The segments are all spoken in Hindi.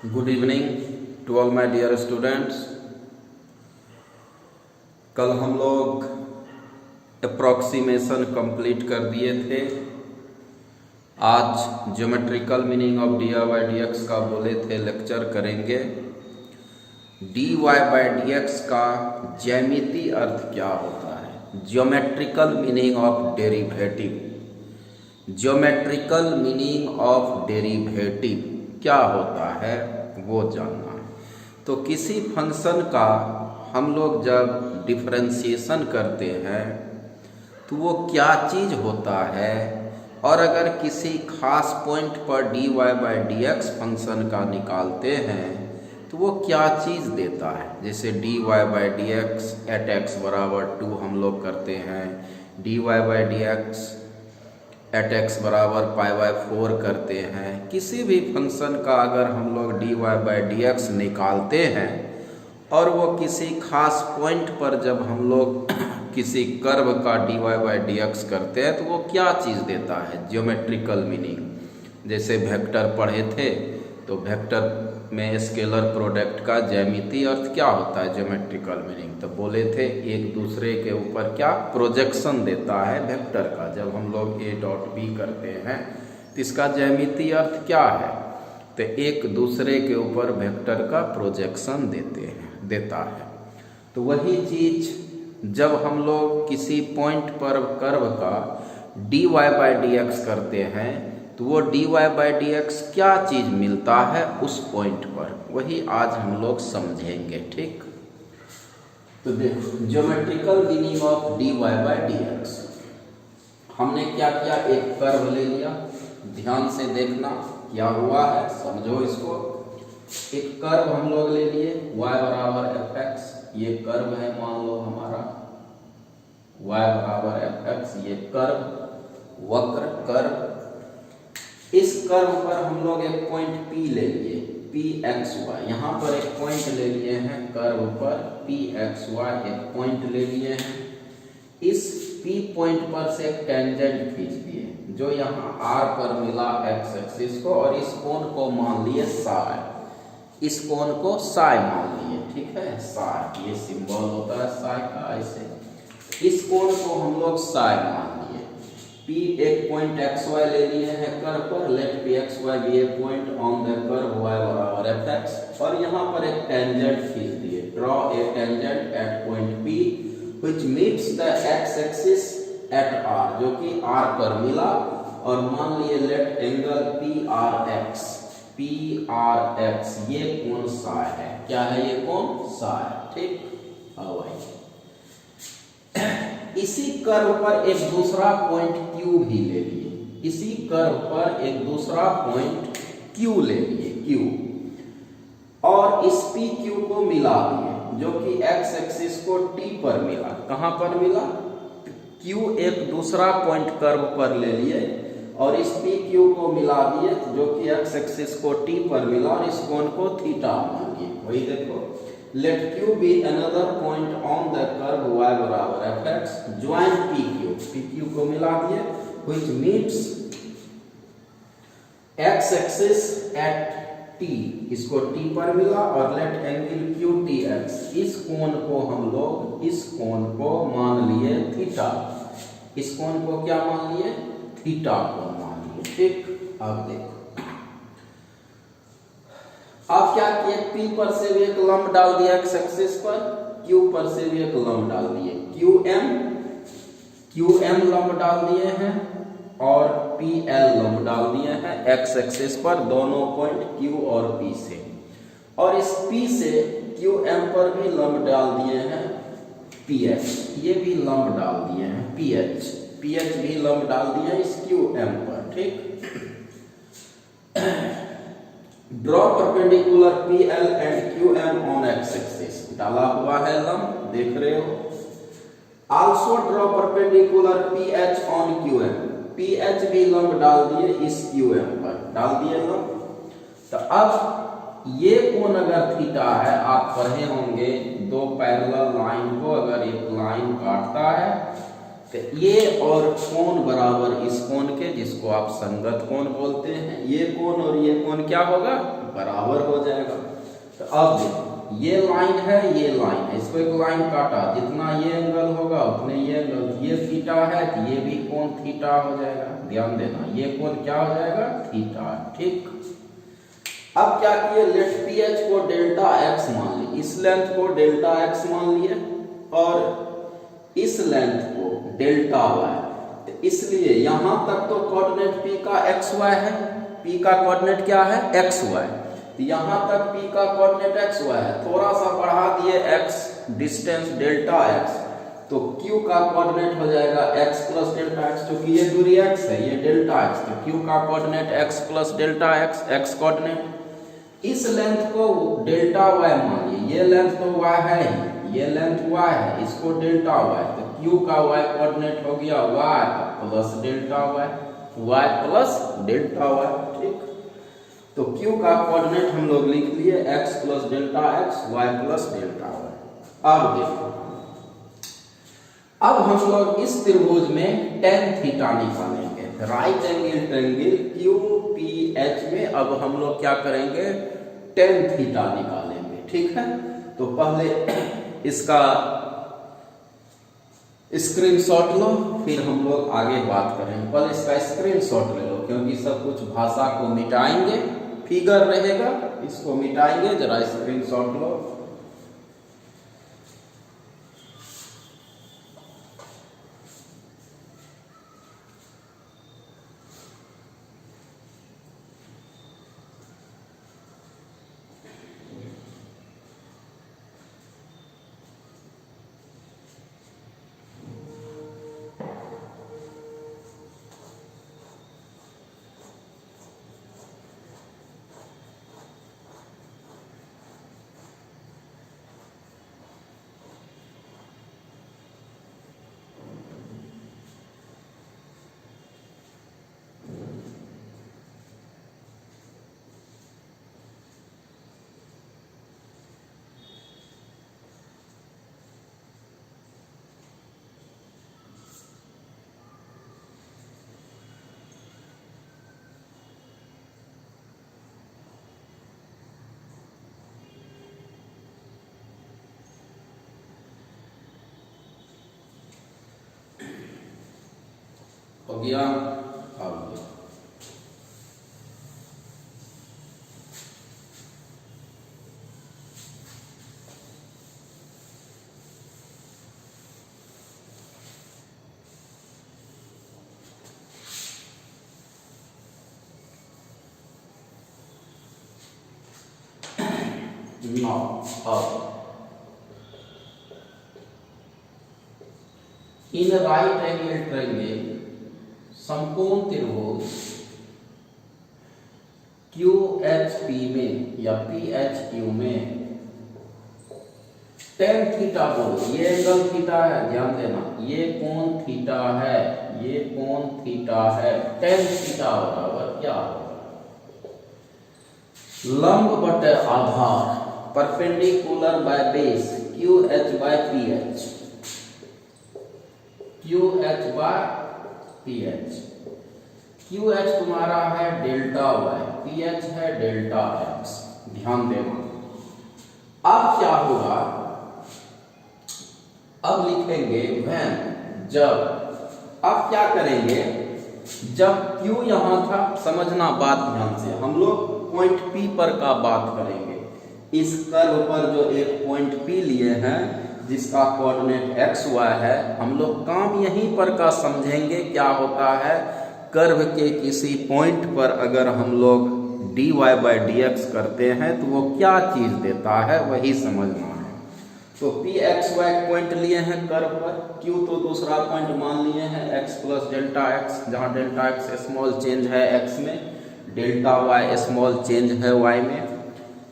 Good evening to all my dear students. कल हम लोग अप्रॉक्सीमेशन कंप्लीट कर दिए थे। आज geometrical meaning of d y d x का बोले थे लेक्चर करेंगे। D y by d x का ज्यामितीय अर्थ क्या होता है, geometrical meaning of derivative. Geometrical meaning of derivative क्या होता है वो जानना है। तो किसी फंक्शन का हम लोग जब डिफरेंशिएशन करते हैं तो वो क्या चीज़ होता है, और अगर किसी खास पॉइंट पर d y by d x function का निकालते हैं तो वो क्या चीज़ देता है। जैसे d y by d x at x बराबर 2 हम लोग करते हैं, d y by d x at x बराबर पाई बाई 4 करते हैं। किसी भी फंक्शन का अगर हम लोग d y by d x निकालते हैं और वो किसी खास पॉइंट पर जब हम लोग किसी कर्व का d y by d x करते हैं तो वो क्या चीज़ देता है, ज्योमेट्रिकल मीनिंग। जैसे वेक्टर पढ़े थे तो वेक्टर में स्केलर प्रोडक्ट का ज्यामितीय अर्थ क्या होता है, ज्योमेट्रिकल मीनिंग। तो बोले थे एक दूसरे के ऊपर क्या प्रोजेक्शन देता है वेक्टर का। जब हम लोग ए डॉट बी करते हैं तो इसका ज्यामितीय अर्थ क्या है, तो एक दूसरे के ऊपर वेक्टर का प्रोजेक्शन देता है। तो वही चीज़ जब हम लोग किसी पॉइंट पर कर्व का d y by d x करते हैं तो वो d y by d x क्या चीज़ मिलता है उस पॉइंट पर, वही आज हम लोग समझेंगे। ठीक, तो देखो geometrical meaning of d y by d x. हमने क्या किया, एक कर्व ले लिया, ध्यान से देखना क्या हुआ है, समझो इसको। एक कर्व हम लोग ले लिए y बराबर एफ एक्स, ये कर्व है मान लो हमारा y बराबर एफ एक्स, ये कर्व वक्र कर्व। इस कर्व पर हम लोग एक पॉइंट P ले लिए, पी एक्स वाई। यहाँ पर एक पॉइंट ले लिए हैं कर्व पर पी एक्स वाई, एक पॉइंट ले लिए हैं। इस P पॉइंट पर से एक टेंजेंट खींच दिए जो यहाँ R पर मिला एक्स एक्सिस को, और इस कोण को मान लिए साई, इस कोण को साई मान लिए। ठीक है, साई ये सिंबल होता है साई का, ऐसे इस कोण को हम लोग साई मान लिए। P एक पॉइंट एक्स वाई ले लिए हैं कर्व पर, let P x y be a point on the curve y बराबर एफ एक्स, और यहाँ पर एक टेंजेंट खींच दिए, draw a tangent at point P which meets the x axis at R, जो कि R पर मिला, और मान लिए let angle P R x, ये कोण साई है। क्या है ये कोण साई। ठीक, आओ भाई। इसी कर्व पर एक दूसरा पॉइंट Q भी ले लिए, इसी कर्व पर एक दूसरा पॉइंट Q ले लिए, Q, और इस PQ को मिला दिए जो कि x एक्सिस को T पर मिला। कहां पर मिला, Q एक दूसरा पॉइंट कर्व पर ले लिए और इस PQ को मिला दिए जो कि x एक्सिस को T पर मिला, और इस कोण को थीटा मान लिए। वही देखो, let Q be another point on the curve y बराबर एफ एक्स, join PQ को मिला दिए which meets x axis at T, इसको T पर मिला, और let angle QTX, इस कोण को हम लोग, इस कोण को मान लिए थीटा, इस कोण को क्या मान लिए, थीटा को मान लिए। ठीक, अब देखो आप क्या किए, P पर से भी एक लंब डाल दिया एक्स एक्सिस पर, Q पर से भी एक लंब डाल दिए, QM लंब डाल दिए हैं, और PL लंब डाल दिए हैं एक्स एक्सिस पर, दोनों पॉइंट Q और P से। और इस P से QM पर भी लंब डाल दिए हैं PH, ये भी लंब डाल दिए हैं PH भी लंब डाल दिए इस QM पर। ठीक, draw perpendicular PL and QM on x axis, डाला हुआ है लंब, देख रहे हो। Also draw perpendicular PH on QM, PH भी लंब डाल दिए इस QM पर, डाल दिए लंब। तो अब ये कोण अगर थीटा है, आप पढ़े होंगे दो पैरेलल लाइन को अगर एक लाइन काटता है तो ये और कोण बराबर इस कोण के, जिसको आप संगत कोण बोलते हैं, ये कोण और ये कोण क्या होगा, बराबर हो जाएगा। तो अब देखो ये लाइन है, ये लाइन है, इसको एक लाइन काटा, जितना ये एंगल होगा उतने ये एंगल, ये थीटा है तो ये भी कोण थीटा हो जाएगा। ध्यान देना ये कोण क्या हो जाएगा, थीटा। ठीक, अब क्या किए, लेट पी एच को डेल्टा एक्स मान ली, इस लेंथ को डेल्टा एक्स मान लिए और इस लेंथ को डेल्टा वाई। तो इसलिए यहां तक तो कोऑर्डिनेट पी का एक्स वाई है, पी का कोऑर्डिनेट क्या है, एक्स वाई। तो यहां तक पी का कोऑर्डिनेट एक्स वाई है, थोड़ा सा बढ़ा दिए एक्स डिस्टेंस डेल्टा एक्स, तो क्यू का कोऑर्डिनेट हो जाएगा एक्स प्लस डेल्टा एक्स, क्योंकि ये दूरी एक्स है, ये डेल्टा एक्स, तो क्यू का coordinate x plus delta x, x coordinate. इस लेंथ को डेल्टा वाई मानिए, ये लेंथ तो वाई है ही, ये लेंथ वाई है, इसको डेल्टा वाई, तो क्यू का वाई कोऑर्डिनेट हो गया y plus delta y, y plus delta y. ठीक, तो क्यू का कोऑर्डिनेट हम लोग लिख लिए x plus delta x, y plus delta y. अब देखो, अब हम लोग इस त्रिभुज में tan थीटा निकालेंगे, right angle triangle Q P H में अब हम लोग क्या करेंगे, tan थीटा निकालेंगे। ठीक है, तो पहले इसका स्क्रीनशॉट लो, फिर हम लोग आगे बात करेंगे। पहले इसका स्क्रीनशॉट ले लो, क्योंकि सब कुछ भाषा को मिटाएंगे, फिगर रहेगा, इसको मिटाएंगे, जरा स्क्रीनशॉट लो। हो गया, अब इन राइट एंगल ट्रायंगल समकोण त्रिभुज क्यू एच पी में या पी एच क्यू में tan थीटा बोलो, ये एंगल थीटा है, ध्यान देना, ये कोण थीटा है, ये कोण थीटा है, tan थीटा बराबर क्या होगा, लंब बटे आधार perpendicular by base Q H by P H, Q H by P H. Q H तुम्हारा है डेल्टा वाई, पी एच है डेल्टा एक्स, ध्यान देना। अब क्या होगा, अब लिखेंगे व्हेन, जब, अब क्या करेंगे, जब Q यहां था, समझना बात ध्यान से, हम लोग पॉइंट P पर का बात करेंगे। इस कर्व पर जो एक पॉइंट P लिए हैं जिसका कोऑर्डिनेट एक्स वाई है, हम लोग काम यहीं पर का समझेंगे। क्या होता है, कर्व के किसी पॉइंट पर अगर हम लोग dy बाई dx करते हैं तो वो क्या चीज देता है, वही समझना है। तो पी एक्स वाई पॉइंट लिए हैं कर्व पर, क्यू तो दूसरा पॉइंट मान लिए हैं x प्लस डेल्टा एक्स, जहाँ डेल्टा एक्स स्मॉल चेंज है x में, डेल्टा वाई स्मॉल चेंज है y में।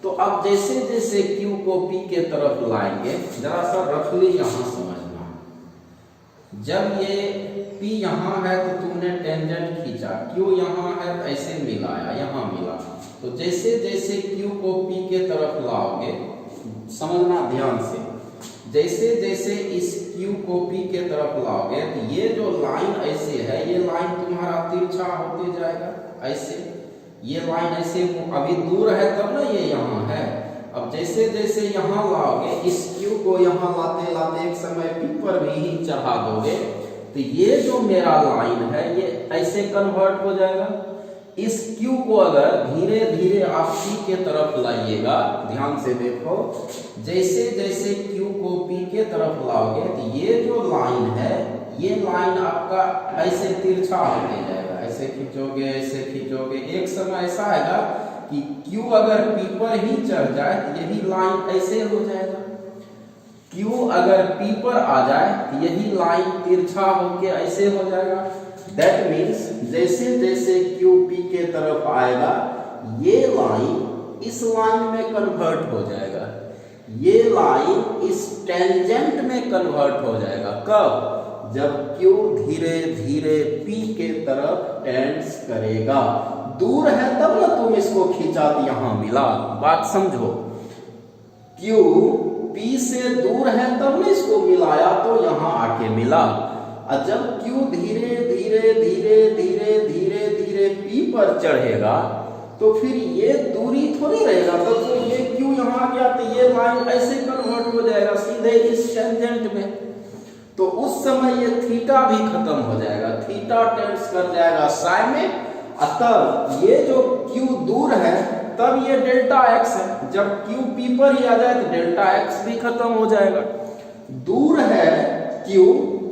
तो अब जैसे जैसे Q को P के तरफ लाएंगे, जरा सा रफली यहाँ समझना, जब ये P यहाँ है तो तुमने टेंजेंट खींचा, Q यहाँ है तो ऐसे मिलाया, यहाँ मिला, तो जैसे जैसे Q को P के तरफ लाओगे, समझना ध्यान से, जैसे जैसे इस Q को P के तरफ लाओगे तो ये जो लाइन ऐसे है, ये लाइन तुम्हारा तिरछा होते जाएगा ऐसे, ये लाइन ऐसे अभी दूर है तब ना ये यहाँ है। अब जैसे जैसे यहाँ लाओगे, इस क्यू को यहाँ लाते लाते एक समय पी पर भी ही चढ़ा दोगे, तो ये जो मेरा लाइन है ये ऐसे कन्वर्ट हो जाएगा। इस क्यू को अगर धीरे धीरे आप पी के तरफ लाइएगा, ध्यान से देखो, जैसे जैसे क्यू को पी के तरफ लाओगे तो ये जो लाइन है, ये लाइन आपका ऐसे तिरछा होते जाएगा। ऐसे खींचोगे, ऐसे खींचोगे, एक समय ऐसा आएगा कि Q अगर P पर ही चढ़ जाए तो यही लाइन ऐसे हो जाएगा। Q अगर P पर आ जाए तो यही लाइन तिरछा होके ऐसे हो जाएगा। दैट मीन्स जैसे जैसे Q P के तरफ आएगा, ये लाइन इस लाइन में कन्वर्ट हो जाएगा, ये लाइन इस टेंजेंट में कन्वर्ट हो जाएगा। कब? जब Q धीरे धीरे P के तरफ टेंड्स करेगा। दूर है तब ना तुम इसको खींचा तो यहां मिला, बात समझो। Q P से दूर है तब ना इसको मिलाया तो यहां आके मिला। और जब Q धीरे धीरे धीरे धीरे धीरे धीरे P पर चढ़ेगा तो फिर ये दूरी थोड़ी रहेगा, तब तो ये Q यहां आ गया तो ये लाइन ऐसे कन्वर्ट हो जाएगा सीधे इस टेंजेंट में। तो उस समय ये थीटा भी खत्म हो जाएगा, थीटा टेंड्स कर जाएगा साई में। तब ये जो Q दूर है तब ये डेल्टा x है। जब Q P पर ही आ जाए तो डेल्टा x भी खत्म हो जाएगा। दूर है Q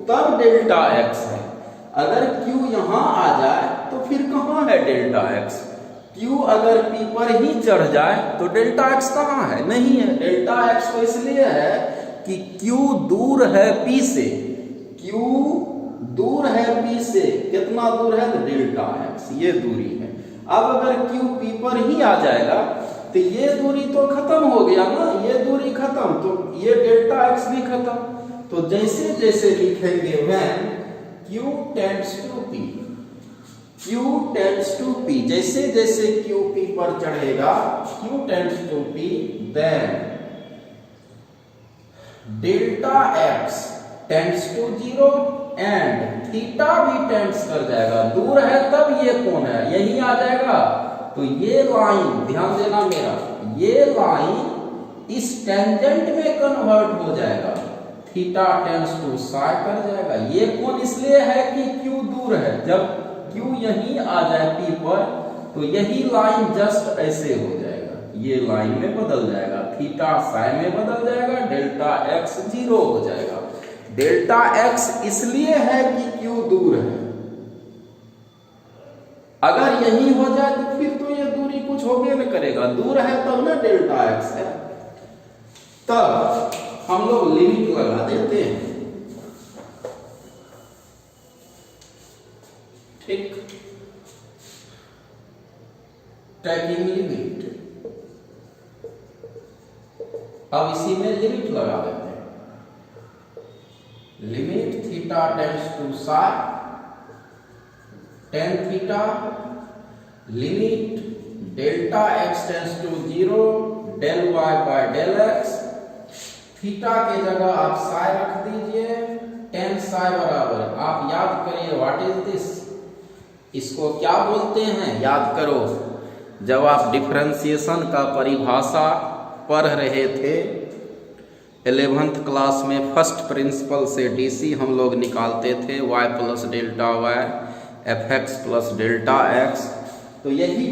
तब डेल्टा x है। अगर Q यहां आ जाए तो फिर कहां है डेल्टा x? Q अगर P पर ही चढ़ जाए तो डेल्टा x कहां है? नहीं है। डेल्टा x तो इसलिए है कि Q दूर है P से। Q दूर है P से, कितना दूर है? तो डेल्टा x, ये दूरी है। अब अगर Q P पर ही आ जाएगा तो ये दूरी तो खत्म हो गया ना, ये दूरी खत्म, तो ये डेल्टा x भी खत्म। तो जैसे जैसे लिखेंगे when Q tends to P, Q tends to P, जैसे जैसे Q P पर चढ़ेगा, Q tends to P, then delta x tends to 0 and theta भी टेंड्स कर जाएगा। दूर है तब ये कौन है? यही आ जाएगा। तो ये लाइन, ध्यान देना मेरा, ये लाइन इस टेंजेंट में कन्वर्ट हो जाएगा, थीटा टेंड्स टू साई कर जाएगा। ये कौन इसलिए है कि Q दूर है। जब Q यहीं आ जाए P पर तो यही लाइन जस्ट ऐसे हो जाएगा, ये लाइन में बदल जाएगा, थीटा साई में बदल जाएगा, डेल्टा x 0 हो जाएगा। डेल्टा x इसलिए है कि Q दूर है। अगर यही हो जाए तो फिर तो ये दूरी कुछ हो गया न करेगा, दूर है तब ना डेल्टा x है। तब हम लोग लिमिट लगा देते हैं, ठीक, टेकिंग लिमिट। अब इसी में लिमिट लगा देते हैं, limit theta tends to psi tan theta, limit delta x tends to 0 del y by del x, theta के जगह आप साई रख दीजिए, टेन साई बराबर, आप याद करिए व्हाट इज दिस, इसको क्या बोलते हैं, याद करो। जब आप डिफरेंशिएशन का परिभाषा पढ़ रहे थे 11th क्लास में, फर्स्ट प्रिंसिपल से डीसी हम लोग निकालते थे, y plus delta y fx plus delta x, तो यही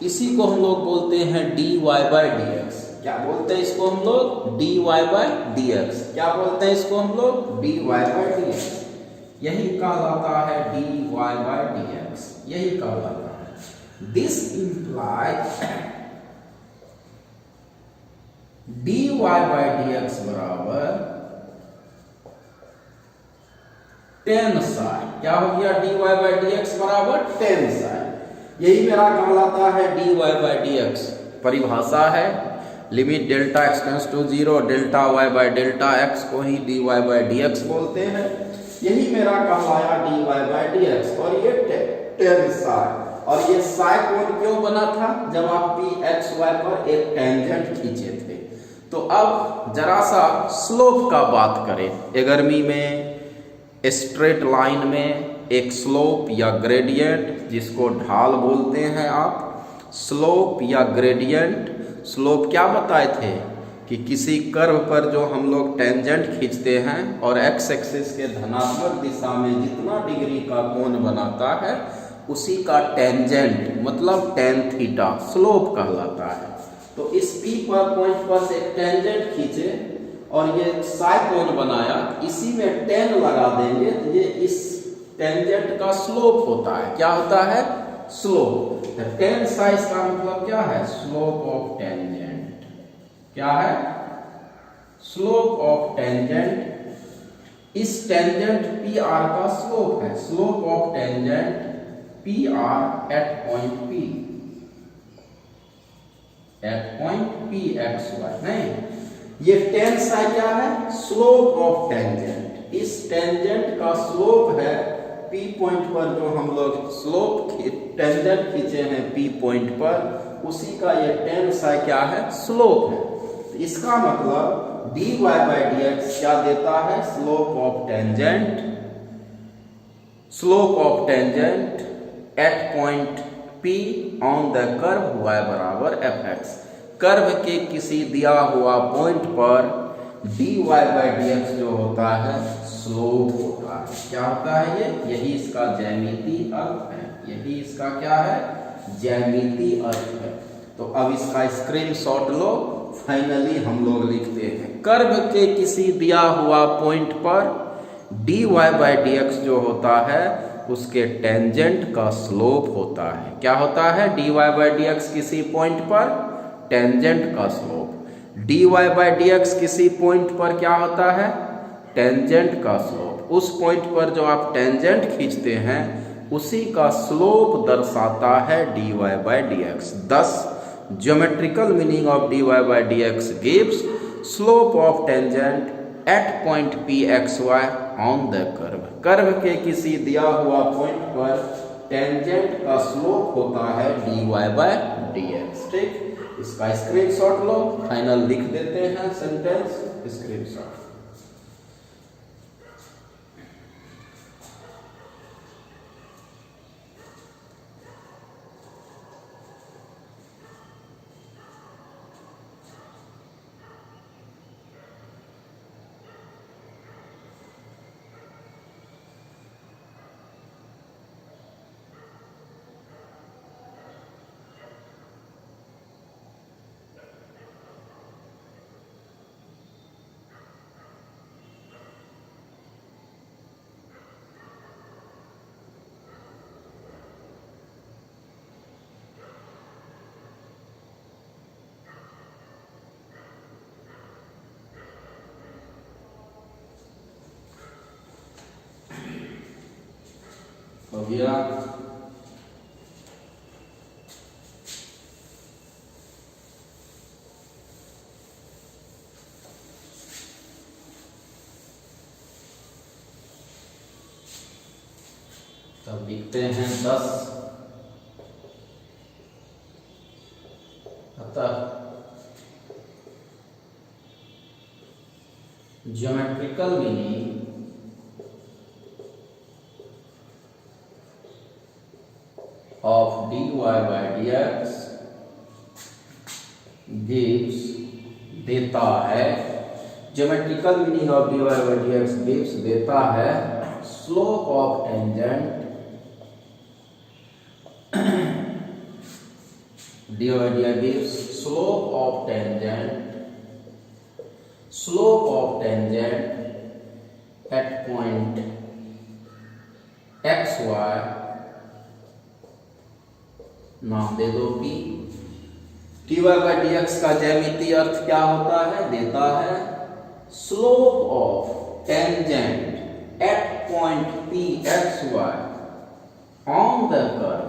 इसी को हम लोग बोलते हैं dy बाई dx। क्या बोलते हैं इसको हम लोग? dy by dx। क्या बोलते हैं इसको हम लोग? dy by dx। यही कहलाता है dy बाई dx, यही कहलाता है। This implies dy by dx बराबर टेन साई। क्या हो गया? dy बाई dx बराबर टेन साई। यही मेरा कहलाता है dy बाई dx। परिभाषा है limit delta x tends to 0 delta y by delta x को ही dy बाई dx बोलते हैं। यही मेरा कहलाया dy बाई dx। और ये टेन साई, और ये साई कोण क्यों बना था? जब आप p x y पर एक टेंजेंट खींचे थे। तो अब जरा सा स्लोप का बात करें। 11वीं में स्ट्रेट लाइन में एक स्लोप या ग्रेडियंट, जिसको ढाल बोलते हैं आप, स्लोप या ग्रेडियंट। स्लोप क्या बताए थे कि किसी कर्व पर जो हम लोग टेंजेंट खींचते हैं और एक्स एक्सिस के धनात्मक दिशा में जितना डिग्री का कोण बनाता है उसी का टेंजेंट मतलब टेन थीटा स्लोप कहलाता है। तो इस P पर पॉइंट पर से एक टेंजेंट खींचे और ये साई कोण बनाया, इसी में टेन लगा देंगे तो ये इस टेंजेंट का स्लोप होता है। क्या होता है? स्लोप। टेन साइज का मतलब क्या है? Slope of tangent. क्या है? Slope of tangent. इस टेंजेंट पी आर का स्लोप है। Slope of tangent P R at point P, at point P x y. नहीं, ये टेन साई क्या है? Slope of tangent. इस टेंजेंट का स्लोप है पी पॉइंट पर, जो हम लोग स्लोप टेंजेंट खींचे हैं पी पॉइंट पर, उसी का ये टेन साई क्या है? स्लोप है। तो इसका मतलब dy बाई dx क्या देता है? Slope of tangent, slope of tangent at point P on the curve y बराबर fx। कर्व के किसी दिया हुआ पॉइंट पर dy बाई dx जो होता है स्लोप होता है। क्या होता है ये? यही इसका ज्यामितीय अर्थ है। यही इसका क्या है? ज्यामितीय अर्थ है। तो अब इसका स्क्रीनशॉट लो। फाइनली हम लोग लिखते हैं, कर्व के किसी दिया हुआ पॉइंट पर dy बाई dx जो होता है उसके टेंजेंट का स्लोप होता है। क्या होता है? dy बाई dx किसी पॉइंट पर टेंजेंट का स्लोप। dy बाई dx किसी पॉइंट पर क्या होता है? टेंजेंट का स्लोप। उस पॉइंट पर जो आप टेंजेंट खींचते हैं उसी का स्लोप दर्शाता है dy by dx। thus geometrical meaning of dy by dx gives slope of tangent at point P x y on the curve. Curve के किसी दिया हुआ पॉइंट पर टेंजेंट का स्लोप होता है dy बाई dx। ठीक, इसका स्क्रीनशॉट लो। फाइनल लिख देते हैं सेंटेंस, स्क्रीनशॉट। हो गया। तब लिखते हैं 10। अतः geometrical meaning of dy by dx gives देता है, geometrical meaning of dy by dx gives देता है slope of tangent dy by dx gives slope of tangent at point x y, नाम दे दो P। dy by dx का ज्यामितीय अर्थ क्या होता है? देता है slope of tangent at point P x y on the curve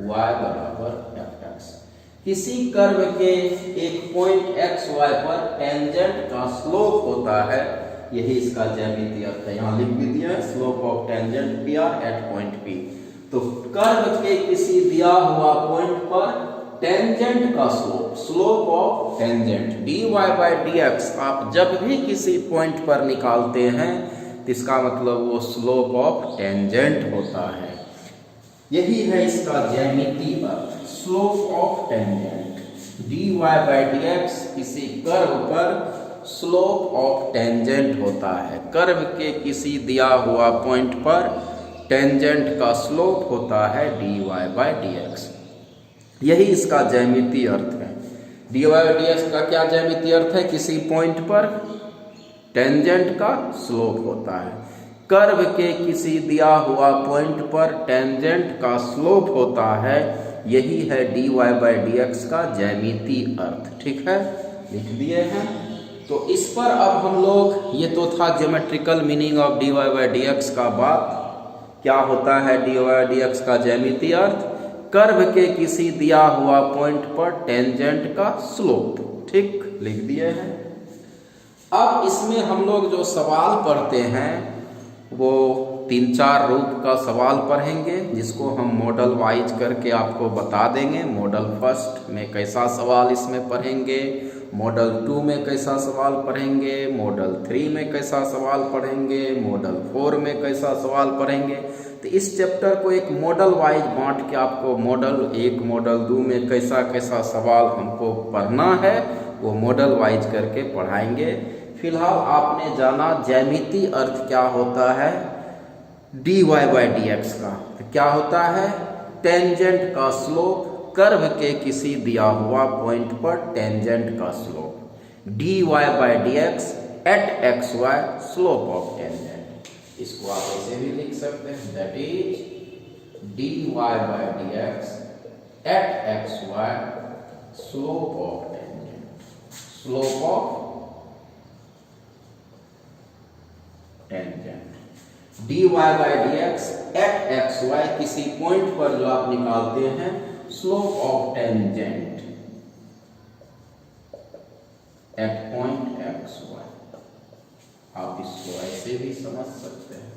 y बराबर fx। किसी कर्व के एक पॉइंट x y पर टेंजेंट का स्लोप होता है, यही इसका ज्यामितीय अर्थ है। यहाँ लिख भी दिया है slope of tangent P R at point P। तो कर्व के किसी दिया हुआ पॉइंट पर टेंजेंट का slope, slope of tangent dy by dx आप जब भी किसी पॉइंट पर निकालते हैं तो इसका मतलब वो स्लोप ऑफ टेंजेंट होता है। यही है इसका ज्यामितीय अर्थ, slope of tangent. dy by dx किसी कर्व पर स्लोप ऑफ टेंजेंट होता है। कर्व के किसी दिया हुआ पॉइंट पर टेंजेंट का स्लोप होता है dy बाई dx। यही इसका ज्यामितीय अर्थ है। dy बाई dx का क्या ज्यामितीय अर्थ है? किसी पॉइंट पर टेंजेंट का स्लोप होता है। कर्व के किसी दिया हुआ पॉइंट पर टेंजेंट का स्लोप होता है। यही है dy बाई dx का ज्यामितीय अर्थ। ठीक है, लिख दिए हैं। तो इस पर अब हम लोग, ये तो था geometrical meaning of dy by dx का बात, क्या होता है dy बाई dx का ज्यामितीय अर्थ? कर्व के किसी दिया हुआ पॉइंट पर टेंजेंट का स्लोप। ठीक, लिख दिए हैं। अब इसमें हम लोग जो सवाल पढ़ते हैं वो 3-4 रूप का सवाल पढ़ेंगे, जिसको हम मॉडल वाइज करके आपको बता देंगे। मॉडल फर्स्ट में कैसा सवाल इसमें पढ़ेंगे, मॉडल 2 में कैसा सवाल पढ़ेंगे, मॉडल 3 में कैसा सवाल पढ़ेंगे, मॉडल 4 में कैसा सवाल पढ़ेंगे। तो इस चैप्टर को एक मॉडल वाइज बांट के आपको मॉडल 1, मॉडल 2 में कैसा कैसा सवाल हमको पढ़ना है वो मॉडल वाइज करके पढ़ाएंगे। फिलहाल आपने जाना ज्यामितीय अर्थ क्या होता है dy बाई dx का। तो क्या होता है? टेंजेंट का स्लोप, कर्व के किसी दिया हुआ पॉइंट पर टेंजेंट का slope. dy by dx at xy slope of tangent. इसको आप ऐसे भी लिख सकते हैं, that is dy by dx at xy slope of tangent. Slope of tangent dy by dx at xy किसी पॉइंट पर जो आप निकालते हैं slope of tangent at point xy। आप इसको ऐसे भी समझ सकते हैं,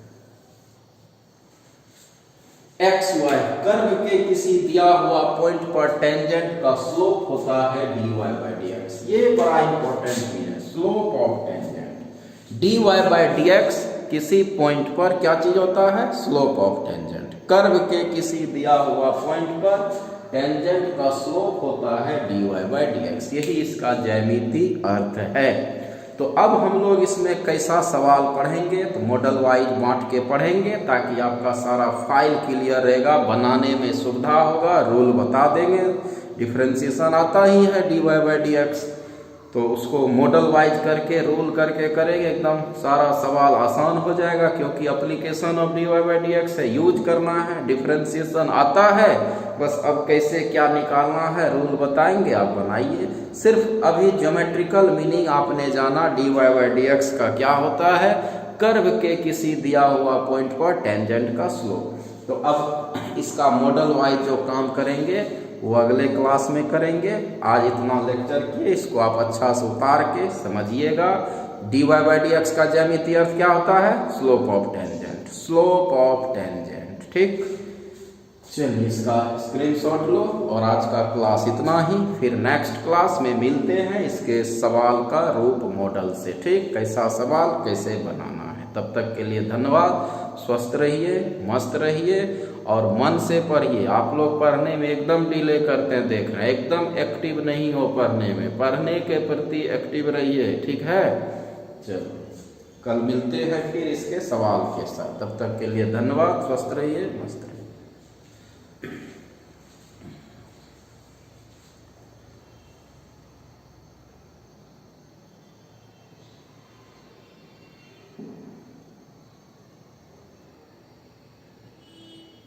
xy कर्व के किसी दिया हुआ पॉइंट पर टेंजेंट का स्लोप होता है dy बाई dx। ये बड़ा इंपॉर्टेंट भी है, slope of tangent. dy by dx किसी पॉइंट पर क्या चीज होता है? Slope of tangent. कर्व के किसी दिया हुआ पॉइंट पर टेंजेंट का स्लोप होता है dy बाई dx। यही इसका ज्यामितीय अर्थ है। तो अब हम लोग इसमें कैसा सवाल पढ़ेंगे, तो मॉडल वाइज बांट के पढ़ेंगे ताकि आपका सारा फाइल क्लियर रहेगा, बनाने में सुविधा होगा। रूल बता देंगे, डिफरेंशिएशन आता ही है dy बाई dx, तो उसको मॉडल वाइज करके रूल करके करेंगे, एकदम सारा सवाल आसान हो जाएगा। क्योंकि application of dy by dx से यूज करना है, डिफरेंशिएशन आता है, बस अब कैसे क्या निकालना है रूल बताएंगे, आप बनाइए। सिर्फ अभी ज्योमेट्रिकल मीनिंग आपने जाना dy बाई dx का क्या होता है, कर्व के किसी दिया हुआ पॉइंट पर टेंजेंट का स्लोप। तो अब इसका मॉडल वाइज जो काम करेंगे वो अगले क्लास में करेंगे। आज इतना लेक्चर किए, इसको आप अच्छा से उतार के समझिएगा। dy बाई dx का ज्यामितीय अर्थ क्या होता है? Slope of tangent, slope of tangent. ठीक, चलिए इसका स्क्रीनशॉट लो। और आज का क्लास इतना ही, फिर नेक्स्ट क्लास में मिलते हैं इसके सवाल का रूप मॉडल से। ठीक, कैसा सवाल कैसे बनाना है। तब तक के लिए धन्यवाद। स्वस्थ रहिए, मस्त रहिए और मन से पढ़िए। आप लोग पढ़ने में एकदम डिले करते हैं, देख रहे हैं, एकदम एक्टिव नहीं हो पढ़ने में। पढ़ने के प्रति एक्टिव रहिए, ठीक है। चलो कल मिलते हैं फिर इसके सवाल के साथ। तब तक के लिए धन्यवाद। स्वस्थ रहिए, मस्त रहिए।